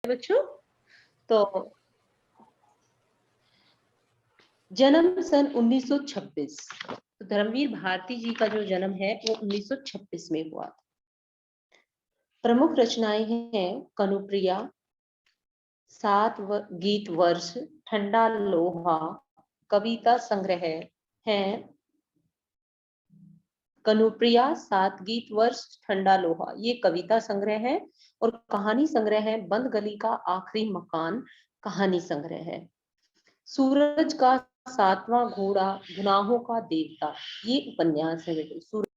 बच्चों। तो जन्म सन 1926। तो धर्मवीर भारती जी का जो जन्म है वो 1926 में हुआ। प्रमुख रचनाएं हैं कनुप्रिया, गीत वर्ष, ठंडा लोहा, कविता संग्रह है। कनुप्रिया, 7 गीत वर्ष, ठंडा लोहा ये कविता संग्रह है, और कहानी संग्रह है बंद गली का आखिरी मकान कहानी संग्रह है। सूरज का 7वां घोड़ा, गुनाहों का देवता ये उपन्यास है बेटे।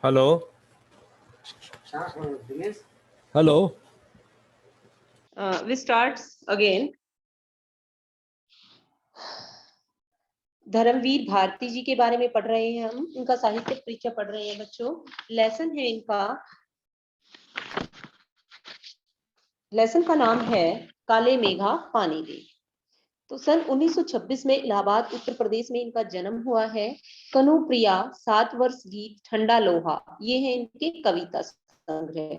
Hello hello we start again. Dharamvir Bharati ji के बारे में पढ़ रहे हैं हम, इनका साहित्य परिचय पढ़ रहे हैं बच्चों। लेसन है इनका, लेसन का नाम है काले मेघा पानी दे। तो सन 1926 में इलाहाबाद उत्तर प्रदेश में इनका जन्म हुआ है। कनुप्रिया, 7 वर्ष, गीत, ठंडा लोहा ये है इनके कविता संग्रह।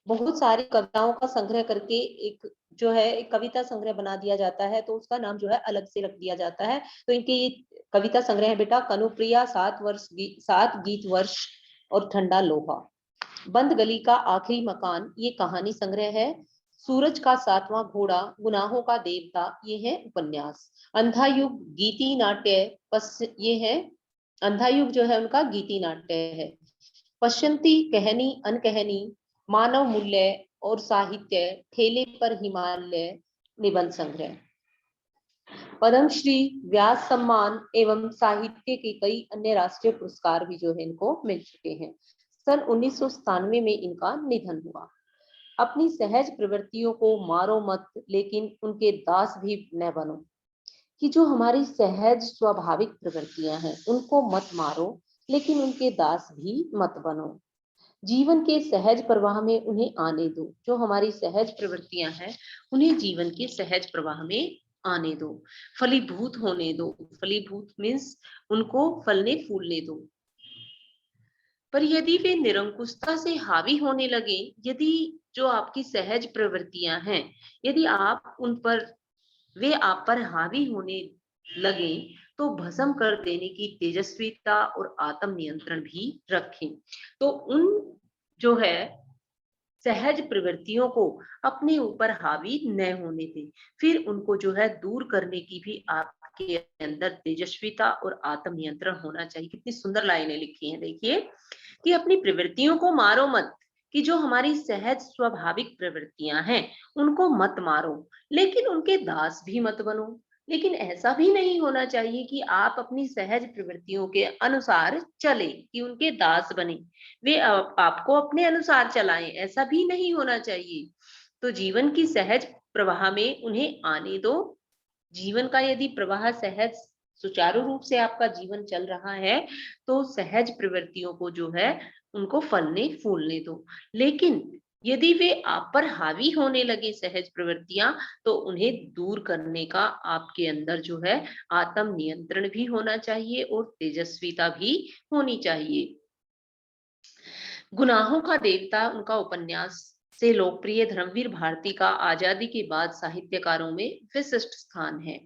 बहुत सारी कविताओं का संग्रह करके एक जो है एक कविता संग्रह बना दिया जाता है, तो उसका नाम जो है अलग से रख दिया जाता है। तो इनके ये कविता संग्रह है बेटा कनुप्रिया, 7 गीत वर्ष और ठंडा लोहा। बंद गली का आखिरी मकान ये कहानी संग्रह है। सूरज का 7वां घोड़ा, गुनाहों का देवता ये है उपन्यास। अंधा युग, गीति नाट्य ये है। अंधा युग जो है उनका गीति नाट्य है। पश्यंती, कहनी अनकहनी, मानव मूल्य और साहित्य, ठेले पर हिमालय निबंध संग्रह। पद्मश्री, व्यास सम्मान एवं साहित्य के कई अन्य राष्ट्रीय पुरस्कार भी जो है इनको मिल चुके हैं। सन 1997 में इनका निधन हुआ। अपनी सहज प्रवृत्तियों को मारो मत, लेकिन उनके दास भी न बनो। कि जो हमारी सहज स्वाभाविक प्रवृत्तियां हैं उनको मत मारो, लेकिन उनके दास भी मत बनो। जीवन के सहज प्रवाह में उन्हें आने दो। जो हमारी सहज प्रवृत्तियां हैं उन्हें जीवन के सहज प्रवाह में आने दो। फलीभूत होने दो। फलीभूत मीन्स उनको फलने फूलने दो। पर यदि वे निरंकुशता से हावी होने लगे, यदि जो आपकी सहज प्रवृत्तियां हैं यदि आप उन पर वे आप पर हावी होने लगे, तो भस्म कर देने की तेजस्विता और आत्म नियंत्रण भी रखें। तो उन जो है सहज प्रवृत्तियों को अपने ऊपर हावी न होने दें। फिर उनको जो है दूर करने की भी आपके अंदर तेजस्विता और आत्म नियंत्रण होना चाहिए। कितनी सुंदर लाइनें लिखी हैं देखिए, कि अपनी प्रवृत्तियों को मारो मत, कि जो हमारी सहज स्वाभाविक प्रवृत्तियां हैं उनको मत मारो, लेकिन उनके दास भी मत बनो। लेकिन ऐसा भी नहीं होना चाहिए कि आप अपनी सहज प्रवृत्तियों के अनुसार चले, कि उनके दास बने, वे आपको अपने अनुसार चलाएं, ऐसा भी नहीं होना चाहिए। तो जीवन की सहज प्रवाह में उन्हें आने दो। जीवन का यदि प्रवाह सहज सुचारू रूप से आपका जीवन चल रहा है, तो सहज प्रवृत्तियों को जो है उनको फलने फूलने दो। लेकिन यदि वे आप पर हावी होने लगे सहज प्रवृत्तियां, तो उन्हें दूर करने का आपके अंदर जो है आत्म नियंत्रण भी होना चाहिए और तेजस्विता भी होनी चाहिए। गुनाहों का देवता उनका उपन्यास से लोकप्रिय धर्मवीर भारती का आजादी के बाद साहित्यकारों में विशिष्ट स्थान है।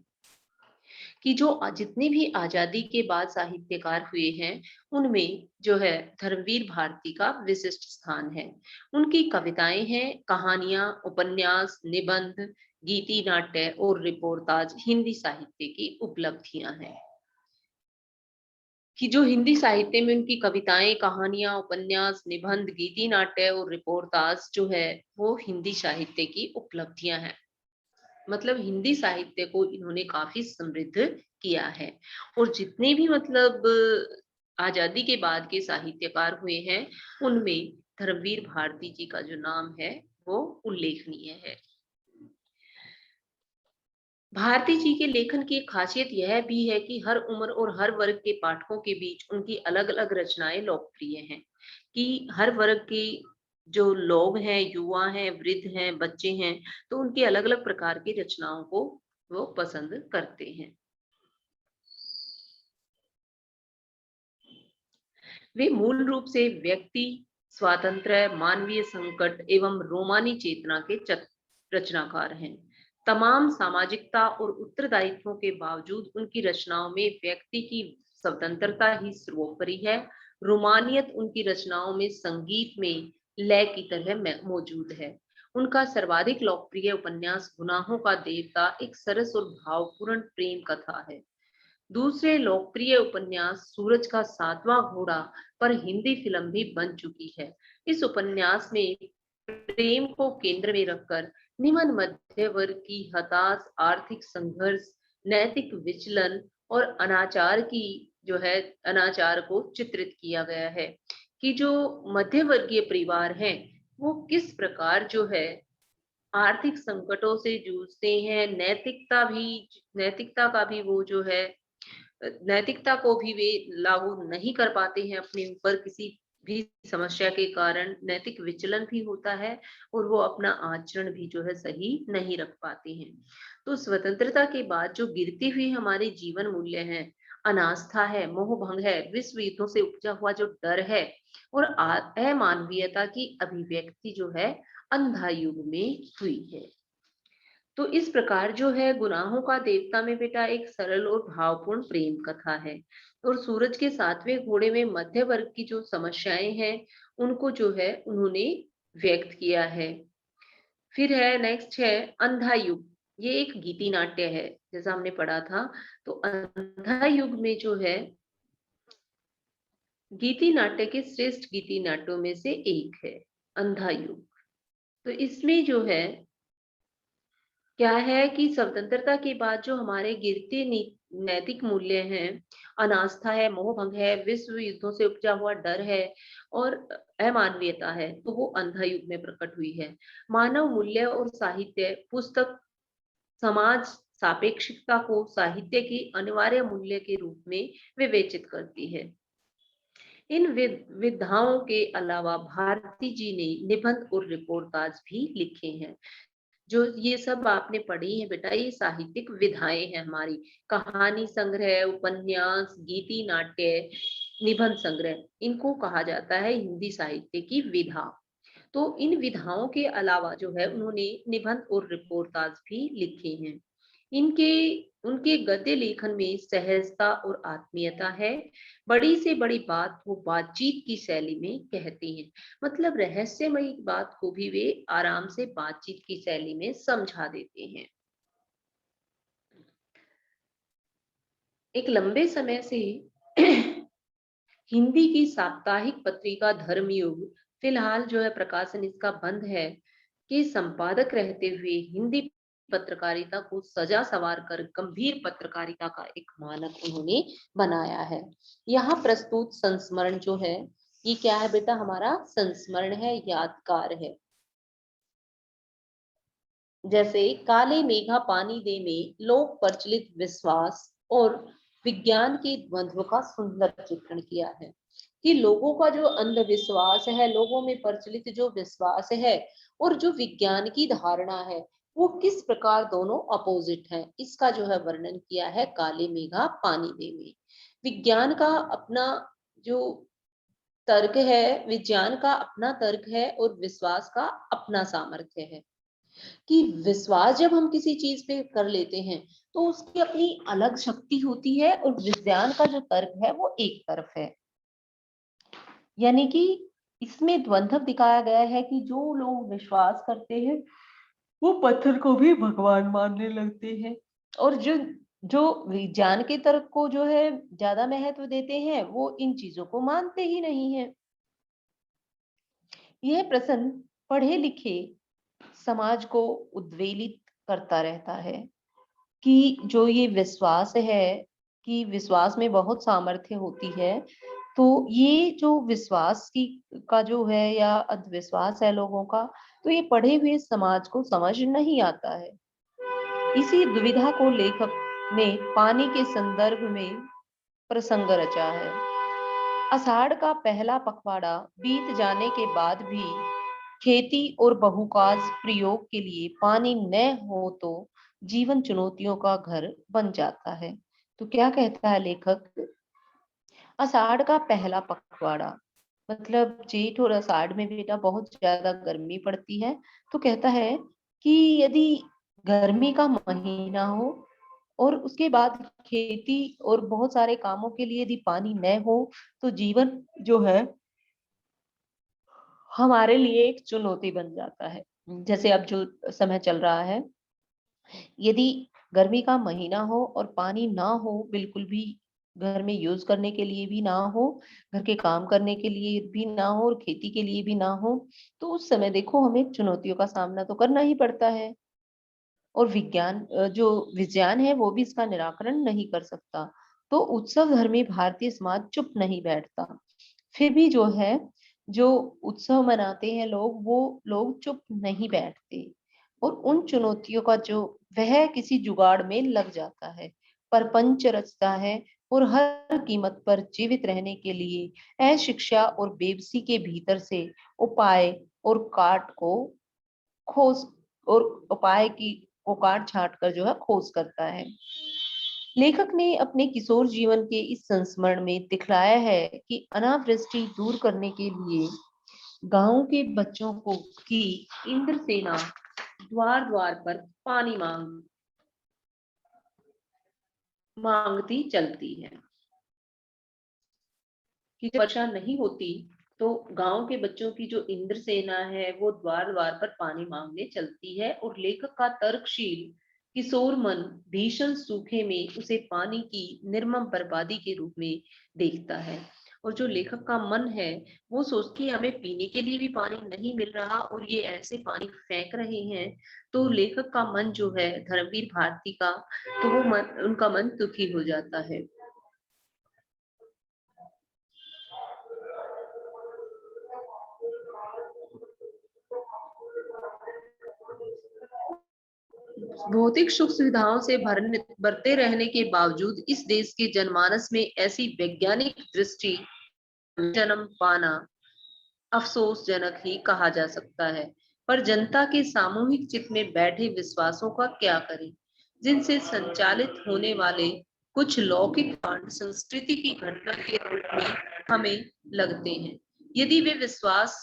कि जो जितने भी आजादी के बाद साहित्यकार हुए हैं उनमें जो है धर्मवीर भारती का विशिष्ट स्थान है। उनकी कविताएं हैं, कहानियां, उपन्यास, निबंध, गीति नाट्य और रिपोर्टाज हिंदी साहित्य की उपलब्धियां हैं। कि जो हिंदी साहित्य में उनकी कविताएं, कहानियां, उपन्यास, निबंध, गीति नाट्य और रिपोर्टाज जो है वो हिंदी साहित्य की उपलब्धियां हैं। मतलब हिंदी साहित्य को इन्होंने काफी समृद्ध किया है। और जितने भी मतलब आजादी के बाद के साहित्यकार हुए हैं, उनमें धर्मवीर भारती जी का जो नाम है वो उल्लेखनीय है। भारती जी के लेखन की एक खासियत यह भी है कि हर उम्र और हर वर्ग के पाठकों के बीच उनकी अलग अलग रचनाएं लोकप्रिय हैं, कि हर वर्ग के जो लोग हैं, युवा हैं, वृद्ध हैं, बच्चे हैं, तो उनकी अलग अलग प्रकार की रचनाओं को वो पसंद करते हैं। वे मूल रूप से व्यक्ति स्वातंत्र्य, मानवीय संकट एवं रोमानी चेतना के रचनाकार हैं। तमाम सामाजिकता और उत्तरदायित्वों के बावजूद उनकी रचनाओं में व्यक्ति की स्वतंत्रता ही सर्वोपरि है। रोमानियत उनकी रचनाओं में संगीत में लय की तरह मौजूद है। उनका सर्वाधिक लोकप्रिय उपन्यास गुनाहों का देवता एक सरस और भावपूर्ण प्रेम कथा है। दूसरे लोकप्रिय उपन्यास सूरज का सातवां घोड़ा पर हिंदी फिल्म भी बन चुकी है। इस उपन्यास में प्रेम को केंद्र में रखकर निम्न मध्य वर्ग की हताश आर्थिक संघर्ष, नैतिक विचलन और अनाचार की जो है अनाचार को चित्रित किया गया है, कि जो मध्य वर्गीय परिवार हैं वो किस प्रकार जो है आर्थिक संकटों से जूझते हैं। नैतिकता का भी वो जो है नैतिकता को भी वे लागू नहीं कर पाते हैं अपने ऊपर, किसी भी समस्या के कारण नैतिक विचलन भी होता है और वो अपना आचरण भी जो है सही नहीं रख पाते हैं। तो स्वतंत्रता के बाद जो गिरती हुई हमारे जीवन मूल्य हैं, अनास्था है, मोह भंग है, विश्व युद्धों से उपजा हुआ जो डर है और अमानवीयता की अभिव्यक्ति जो है अंधा युग में हुई है। तो इस प्रकार जो है गुनाहों का देवता में बेटा एक सरल और भावपूर्ण प्रेम कथा है, और सूरज के सातवें घोड़े में मध्य वर्ग की जो समस्याएं हैं उनको जो है उन्होंने व्यक्त किया है। फिर है नेक्स्ट है अंधा युग। ये एक गीति नाट्य है, जैसा हमने पढ़ा था। तो अंधा युग में जो है गीति नाट्य के श्रेष्ठ गीति नाट्यों में से एक है अंधा युग। तो इसमें जो है क्या है कि स्वतंत्रता के बाद जो हमारे गिरते नैतिक मूल्य हैं, अनास्था है, मोह भंग है, विश्व युद्धों से उपजा हुआ डर है और अमानवीयता है, तो वो अंधा युग में प्रकट हुई है। मानव मूल्य और साहित्य पुस्तक समाज सापेक्षिकता को साहित्य की अनिवार्य मूल्य के रूप में विवेचित करती है। इन विधाओं के अलावा भारती जी ने निबंध और रिपोर्टाज भी लिखे हैं। जो ये सब आपने पढ़ी है बेटा, ये साहित्यिक विधाएं हैं हमारी। कहानी संग्रह, उपन्यास, गीति नाट्य, निबंध संग्रह, इनको कहा जाता है हिंदी साहित्य की विधा। तो इन विधाओं के अलावा जो है उन्होंने निबंध और रिपोर्टाज भी लिखे हैं। इनके उनके गद्य लेखन में सहजता और आत्मीयता है। बड़ी से बड़ी बात वो बातचीत की शैली में कहते हैं, मतलब रहस्यमयी बात को भी वे आराम से बातचीत की शैली में समझा देते हैं। एक लंबे समय से हिंदी की साप्ताहिक पत्रिका धर्मयुग, फिलहाल जो है प्रकाशन इसका बंद है, के संपादक रहते हुए हिंदी पत्रकारिता को सजा सवार कर गंभीर पत्रकारिता का एक मानक उन्होंने बनाया है। यहाँ प्रस्तुत संस्मरण जो है, ये क्या है बेटा, हमारा संस्मरण है, यादगार है। जैसे काले मेघा पानी दे में लोक प्रचलित विश्वास और विज्ञान के द्वंद्व का सुंदर चित्रण किया है, कि लोगों का जो अंधविश्वास है, लोगों में प्रचलित जो विश्वास है और जो विज्ञान की धारणा है, वो किस प्रकार दोनों अपोजिट हैं, इसका जो है वर्णन किया है काले मेघा पानी दे में। विज्ञान का अपना जो तर्क है, विज्ञान का अपना तर्क है और विश्वास का अपना सामर्थ्य है, कि विश्वास जब हम किसी चीज पे कर लेते हैं तो उसकी अपनी अलग शक्ति होती है, और विज्ञान का जो तर्क है वो एक तरफ है। यानी कि इसमें द्वंद्व दिखाया गया है कि जो लोग विश्वास करते हैं वो पत्थर को भी भगवान मानने लगते हैं, और जो जो विज्ञान के तर्क को जो है ज्यादा महत्व देते हैं वो इन चीजों को मानते ही नहीं है। यह प्रश्न पढ़े लिखे समाज को उद्वेलित करता रहता है कि जो ये विश्वास है कि विश्वास में बहुत सामर्थ्य होती है, तो ये जो विश्वास की का जो है या अंधविश्वास है लोगों का, तो ये पढ़े हुए समाज को समझ नहीं आता है। इसी दुविधा को लेखक ने पानी के संदर्भ में प्रसंग रचा है। आषाढ़ का पहला पखवाड़ा बीत जाने के बाद भी खेती और बहुकाज प्रयोग के लिए पानी न हो तो जीवन चुनौतियों का घर बन जाता है। तो क्या कहता है लेखक? आषाढ़ का पहला पखवाड़ा मतलब जेठ और आषाढ़ में बेटा बहुत ज्यादा गर्मी पड़ती है। तो कहता है कि यदि गर्मी का महीना हो और उसके बाद खेती और बहुत सारे कामों के लिए यदि पानी न हो तो जीवन जो है हमारे लिए एक चुनौती बन जाता है। जैसे अब जो समय चल रहा है, यदि गर्मी का महीना हो और पानी ना हो बिल्कुल भी, घर में यूज करने के लिए भी ना हो, घर के काम करने के लिए भी ना हो और खेती के लिए भी ना हो, तो उस समय देखो हमें चुनौतियों का सामना तो करना ही पड़ता है। और जो विज्ञान है वो भी इसका निराकरण नहीं कर सकता। तो उत्सव धर्मी भारतीय समाज चुप नहीं बैठता। फिर भी जो है, जो उत्सव मनाते हैं लोग, वो लोग चुप नहीं बैठते और उन चुनौतियों का जो वह किसी जुगाड़ में लग जाता है, परपंच रचता है और हर कीमत पर जीवित रहने के लिए अशिक्षा और बेबसी के भीतर से उपाय और काट को खोज और उपाय की को काट छाट कर जो है खोज करता है। लेखक ने अपने किशोर जीवन के इस संस्मरण में दिखलाया है कि अनावृष्टि दूर करने के लिए गांव के बच्चों को की इंद्रसेना द्वार द्वार पर पानी मांगती चलती है कि जब वर्षा नहीं होती तो गांव के बच्चों की जो इंद्र सेना है वो द्वार द्वार पर पानी मांगने चलती है। और लेखक का तर्कशील किशोर मन भीषण सूखे में उसे पानी की निर्मम बर्बादी के रूप में देखता है। और जो लेखक का मन है वो सोचती है हमें पीने के लिए भी पानी नहीं मिल रहा और ये ऐसे पानी फेंक रहे हैं। तो लेखक का मन जो है धर्मवीर भारती का, तो वो उनका मन दुखी हो जाता है। भौतिक सुख सुविधाओं से भरते रहने के बावजूद इस देश के जनमानस में ऐसी वैज्ञानिक दृष्टि जन्म पाना अफसोसजनक ही कहा जा सकता है। पर जनता के सामूहिक चित्त में बैठे विश्वासों का क्या करें, जिनसे संचालित होने वाले कुछ लौकिक कांड संस्कृति की घटना के रूप में हमें लगते हैं। यदि वे विश्वास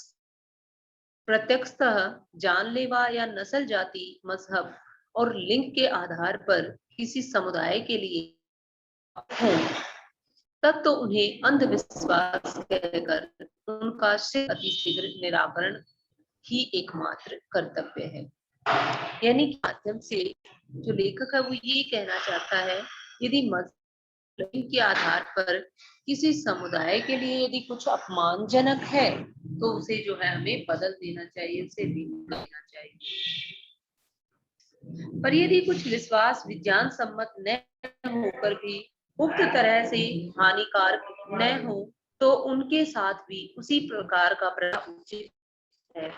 प्रत्यक्षतः जानलेवा या नस्ल जाति मजहब और लिंग के आधार पर किसी समुदाय के लिए हो, तब तो उन्हें अंधविश्वास कहकर उनका अतिशीघ्र निराकरण ही एकमात्र कर्तव्य है। यानी कि माध्यम से जो लेखक है वो ये कहना चाहता है, यदि मजहब के आधार पर किसी समुदाय के लिए यदि कुछ अपमानजनक है तो उसे जो है हमें बदल देना चाहिए, उसे रिमूव करना चाहिए। पर यदि कुछ विश्वास विज्ञान सम्मत न होकर भी उक्त तरह से हानिकारक न हो तो उनके साथ भी उसी प्रकार का प्रभाव उचित है।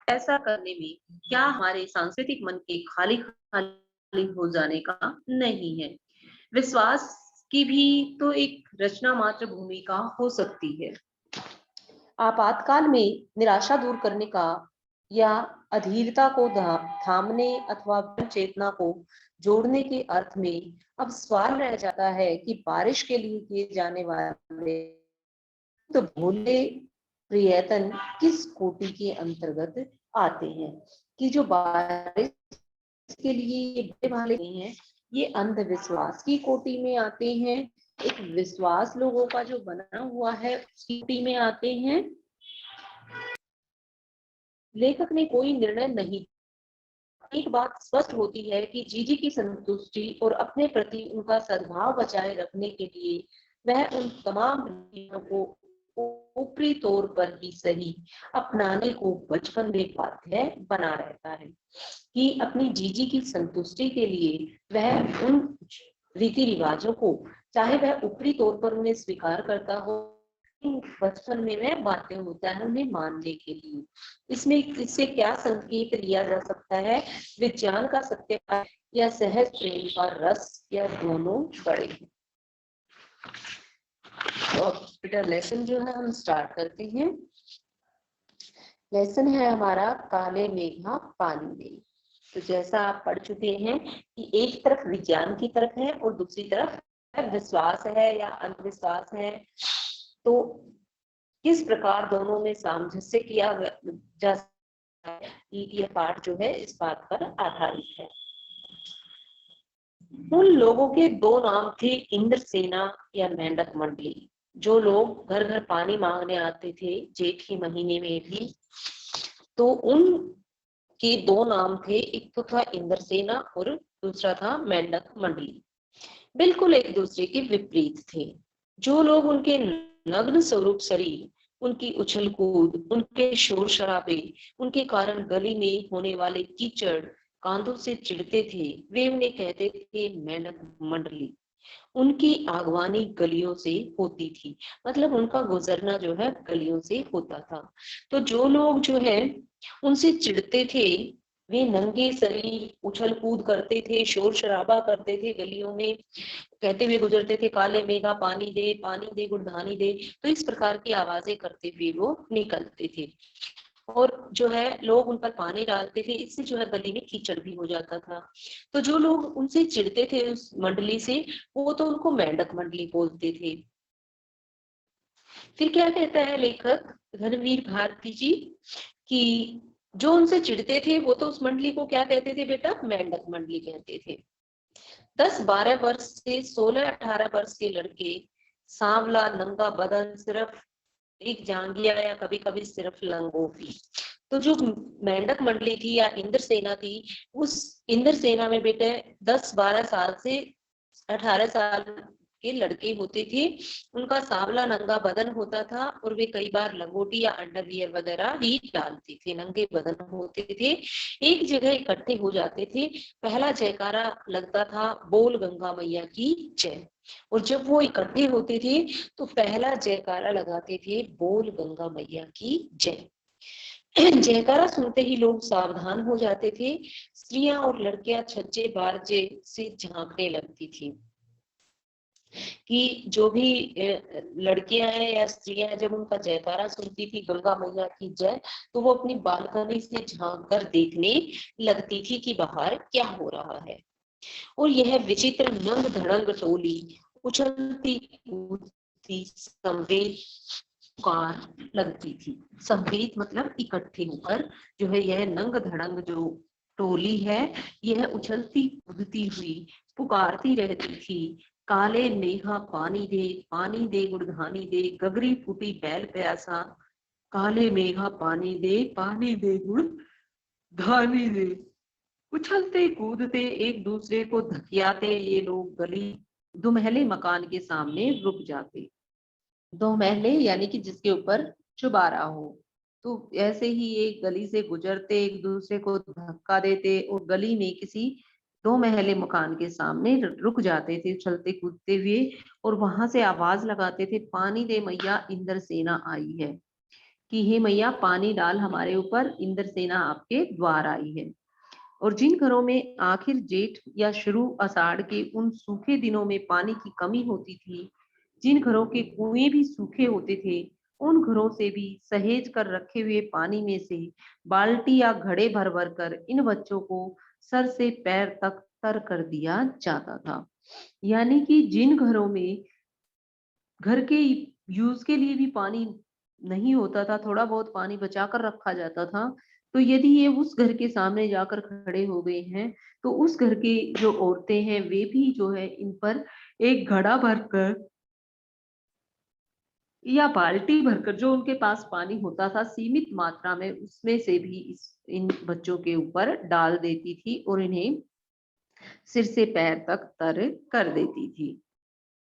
ऐसा करने में क्या हमारे सांस्कृतिक मन के खाली खाली हो जाने का नहीं है। विश्वास की भी तो एक रचना मात्र भूमिका हो सकती है। आपातकाल में निराशा दूर करने का या अधीरता को थामने अथवा चेतना को जोड़ने के अर्थ में अब सवाल रह जाता है कि बारिश के लिए किए जाने वाले तो भोले प्रयत्न किस कोटि के अंतर्गत आते हैं। कि जो बारिश के लिए ये बड़े भाले नहीं है, ये अंधविश्वास की कोटि में आते हैं। एक विश्वास लोगों का जो बना हुआ है उसकी कोटि में आते हैं। लेखक ने कोई निर्णय नहीं, एक बात स्पष्ट होती है कि जीजी की संतुष्टि और अपने प्रति उनका सद्भाव बचाए रखने के लिए वह उन तमाम को ऊपरी तौर पर ही सही अपनाने को बचपन में बाध्य बना रहता है कि अपनी जीजी की संतुष्टि के लिए वह उन रीति रिवाजों को, चाहे वह ऊपरी तौर पर उन्हें स्वीकार करता हो, बचपन में वह बाध्य होता है उन्हें मानने के लिए। इसमें इससे क्या संकेत लिया जा सकता है? विज्ञान का सत्य या सहज प्रेम का रस या दोनों बड़े हैं। तो अब बेटा लेसन जो है हम स्टार्ट करते हैं। लेसन है हमारा काले मेघा पानी में। तो जैसा आप पढ़ चुके हैं कि एक तरफ विज्ञान की तरफ है और दूसरी तरफ विश्वास है या अंधविश्वास है। तो किस प्रकार दोनों में सामंजस्य किया जा सकता है, ये पाठ जो है इस बात पर आधारित है। उन लोगों के दो नाम थे, इंद्रसेना या मेंढक मंडली। जो लोग घर घर पानी मांगने आते थे जेठ के महीने में भी, तो उन के दो नाम थे, एक तो था इंद्रसेना और दूसरा था मेंढक मंडली। बिल्कुल एक दूसरे के विपरीत थे। जो लोग उनके नग्न स्वरूप शरीर, उनकी उछल कूद, उनके शोर शराबे, उनके कारण गली में होने वाले कीचड़ कांधों से चिढ़ते थे, वे उन्हें कहते थे मेंढक मंडली। उनकी आगवानी गलियों से होती थी, मतलब उनका गुजरना जो है गलियों से होता था। तो जो लोग जो है उनसे चिढ़ते थे, वे नंगे शरीर उछल कूद करते थे, शोर शराबा करते थे गलियों में, कहते हुए गुजरते थे काले मेघा पानी दे गुड़धानी दे। तो इस प्रकार की आवाजें करते हुए वो निकलते थे और जो है लोग उन पर पानी डालते थे, इससे जो है गली में कीचड़ भी हो जाता था। तो जो लोग उनसे चिढ़ते थे उस मंडली से, वो तो उनको मेंढक मंडली बोलते थे। फिर क्या कहता है लेखक धनवीर भारती जी कि जो उनसे चिढ़ते थे वो तो उस मंडली को क्या कहते थे बेटा? मेंढक मंडली कहते थे। 10-12 वर्ष से 16-18 वर्ष के लड़के, सांवला नंगा बदन, सिर्फ एक जांघिया या कभी कभी सिर्फ लंगोटी। तो जो मेंढक मंडली थी या इंद्र सेना थी, उस इंद्र सेना में बेटे 10-12 साल से 18 साल के लड़के होते थे। उनका सांवला नंगा बदन होता था और वे कई बार लंगोटी या अंडरवियर वगैरह ही डालते थे, नंगे बदन होते थे। एक जगह इकट्ठे हो जाते थे, पहला जयकारा लगता था बोल गंगा मैया की जय। और जब वो इकट्ठे होते थे तो पहला जयकारा लगाते थे बोल गंगा मैया की जय। जयकारा सुनते ही लोग सावधान हो जाते थे। स्त्रियां और लड़कियां छज्जे बारजे से झांकने लगती थी कि जो भी लड़कियां हैं या स्त्रियां हैं, जब उनका जयकारा सुनती थी गंगा मैया की जय, तो वो अपनी बालकनी से झांक कर देखने लगती थी कि बाहर क्या हो रहा है। और यह विचित्र नंग धड़ंग टोली उछलती कूदती संवेद पुकार लगती थी। संवेद मतलब इकट्ठे होकर जो है यह नंग धड़ंग जो टोली है, यह उछलती कूदती हुई पुकारती रहती थी, काले मेघा पानी दे गुड़धानी दे, गगरी फूटी बैल प्यासा, काले मेघा पानी दे गुड़ धानी दे। उछलते कूदते एक दूसरे को धकियाते ये लोग गली दुमहले मकान के सामने रुक जाते। दो महले यानी कि जिसके ऊपर चुबारा हो। तो ऐसे ही एक गली से गुजरते एक दूसरे को धक्का देते और गली में किसी दो महले मकान के सामने रुक जाते थे चलते कूदते हुए, और वहां से आवाज लगाते थे पानी दे मैया इंद्र सेना आई है, कि हे मैया पानी डाल हमारे ऊपर, इंद्र सेना आपके द्वार आई है। और जिन घरों में आखिर जेठ या शुरू आषाढ़ के उन सूखे दिनों में पानी की कमी होती थी, जिन घरों के कुएं भी सूखे होते थे, उन घरों से भी सहेज कर रखे हुए पानी में से बाल्टी या घड़े भर भर कर इन बच्चों को सर से पैर तक तर कर दिया जाता था। यानी कि जिन घरों में घर के यूज के लिए भी पानी नहीं होता था, थोड़ा बहुत पानी बचा कर रखा जाता था, तो यदि ये उस घर के सामने जाकर खड़े हो गए हैं, तो उस घर के जो औरतें हैं वे भी जो है इन पर एक घड़ा भरकर या बाल्टी भरकर, जो उनके पास पानी होता था सीमित मात्रा में, उसमें से भी इन बच्चों के ऊपर डाल देती थी और इन्हें सिर से पैर तक तर कर देती थी।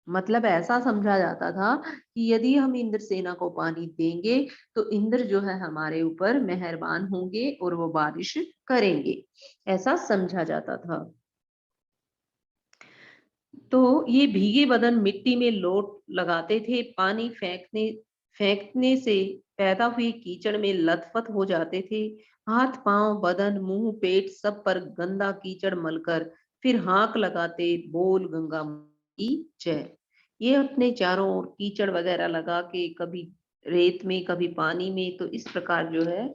मतलब ऐसा समझा जाता था कि यदि हम इंद्रसेना को पानी देंगे तो इंद्र जो है हमारे ऊपर मेहरबान होंगे और वो बारिश करेंगे, ऐसा समझा जाता था। तो ये भीगे बदन मिट्टी में लोट लगाते थे, पानी फेंकने से पैदा हुए कीचड़ में लथपथ हो जाते थे। हाथ पांव बदन मुंह पेट सब पर गंदा कीचड़ मलकर फिर हाक लगाते, बोल गंगा की जय। ये अपने चारों ओर कीचड़ वगैरह लगा के कभी रेत में कभी पानी में, तो इस प्रकार जो है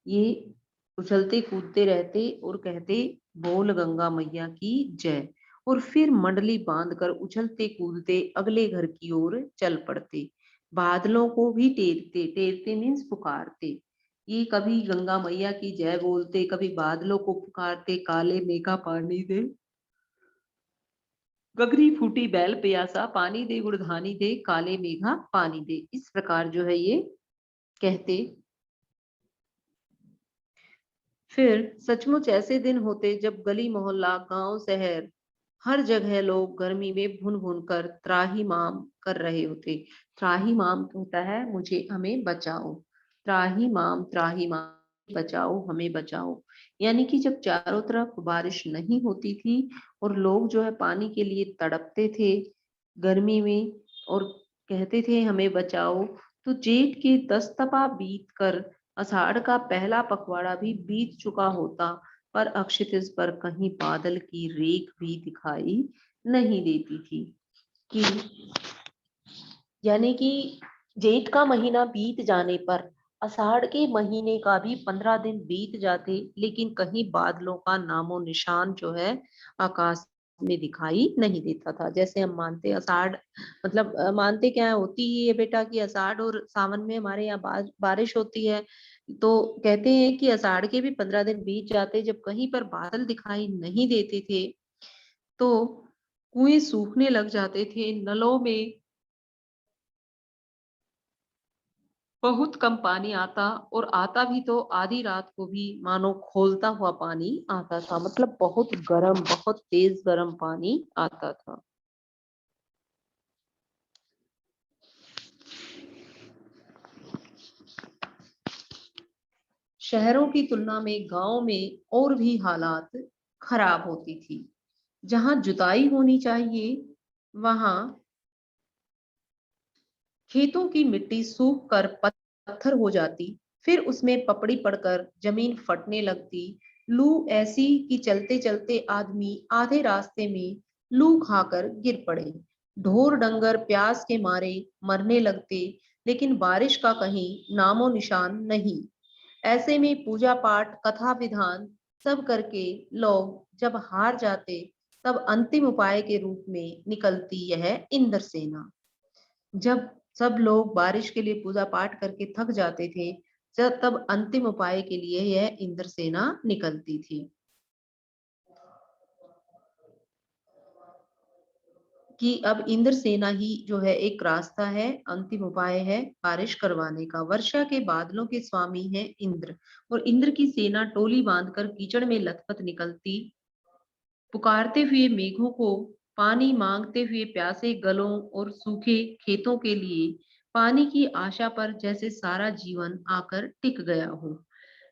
ये उछलते कूदते रहते और कहते बोल गंगा मैया की जय। और फिर मंडली बांधकर उछलते कूदते अगले घर की ओर चल पड़ते। बादलों को भी टेरते, टेरते मीन्स पुकारते। ये कभी गंगा मैया की जय बोलते, कभी बादलों को पुकारते, काले मेघा पानी दे, गगरी फूटी बैल प्यासा, पानी दे गुड़धानी दे, काले मेघा पानी दे। इस प्रकार जो है ये कहते। फिर सचमुच ऐसे दिन होते जब गली मोहल्ला गांव शहर हर जगह लोग गर्मी में भुन भुन कर त्राहिमाम कर रहे होते। त्राहिमाम होता है मुझे हमें बचाओ, त्राहिमाम बचाओ हमें बचाओ। यानी कि जब चारों तरफ बारिश नहीं होती थी और लोग जो है पानी के लिए तड़पते थे गर्मी में और कहते थे हमें बचाओ, तो जेठ के 10 तपा बीत कर आषाढ़ का पहला पखवाड़ा भी बीत चुका होता, पर अक्षितिज पर कहीं बादल की रेख भी दिखाई नहीं देती थी। कि यानी कि जेठ का महीना बीत जाने पर आषाढ़ के महीने का भी 15 दिन बीत जाते, लेकिन कहीं बादलों का नामो निशान जो है आकाश में दिखाई नहीं देता था। जैसे हम मानते आषाढ़ मतलब मानते क्या होती ही है बेटा कि आषाढ़ और सावन में हमारे यहाँ बारिश होती है, तो कहते हैं कि आषाढ़ के भी 15 दिन बीत जाते जब कहीं पर बादल दिखाई नहीं देते थे, तो कुएं सूखने लग जाते थे, नलों में बहुत कम पानी आता, और आता भी तो आधी रात को भी मानो खोलता हुआ पानी आता था। मतलब बहुत गर्म, बहुत तेज गर्म पानी आता था। शहरों की तुलना में गांव में और भी हालात खराब होती थी। जहां जुताई होनी चाहिए वहां खेतों की मिट्टी सूख कर पत्थर हो जाती, फिर उसमें पपड़ी पड़कर जमीन फटने लगती। लू ऐसी कि चलते चलते आदमी आधे रास्ते में लू खाकर गिर पड़े। ढोर डंगर प्यास के मारे मरने लगते, लेकिन बारिश का कहीं नामो निशान नहीं। ऐसे में पूजा पाठ कथा विधान सब करके लोग जब हार जाते, तब अंतिम उपाय के रूप में निकलती यह इंद्रसेना। जब सब लोग बारिश के लिए पूजा पाठ करके थक जाते थे, जब तब अंतिम उपाय के लिए यह इंद्रसेना निकलती थी। कि अब इंद्रसेना ही जो है एक रास्ता है, अंतिम उपाय है बारिश करवाने का। वर्षा के बादलों के स्वामी है इंद्र, और इंद्र की सेना टोली बांधकर कीचड़ में लथपथ निकलती, पुकारते हुए मेघों को, पानी मांगते हुए प्यासे गलों और सूखे खेतों के लिए, पानी की आशा पर जैसे सारा जीवन आकर टिक गया हो।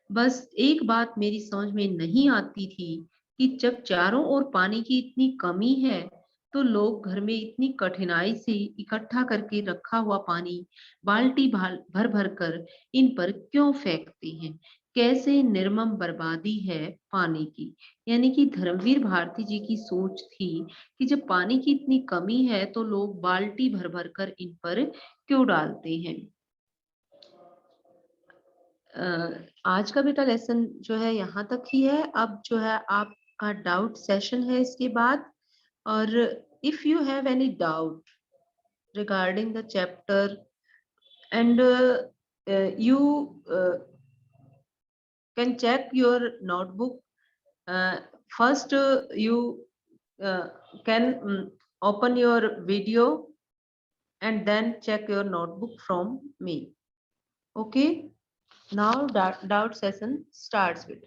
बस एक बात मेरी समझ में नहीं आती थी कि जब चारों ओर पानी की इतनी कमी है, तो लोग घर में इतनी कठिनाई से इकट्ठा करके रखा हुआ पानी बाल्टी भर भर कर इन पर क्यों फेंकते हैं। कैसे निर्मम बर्बादी है पानी की। यानी कि धर्मवीर भारती जी की सोच थी कि जब पानी की इतनी कमी है तो लोग बाल्टी भर भर कर इन पर क्यों डालते हैं। आज का बेटा लेसन जो है यहाँ तक ही है। अब जो है आपका डाउट सेशन है इसके बाद, और if you have any doubt regarding the chapter and you can check your notebook. First you can open your video and then check your notebook from me. Okay, now doubt session starts with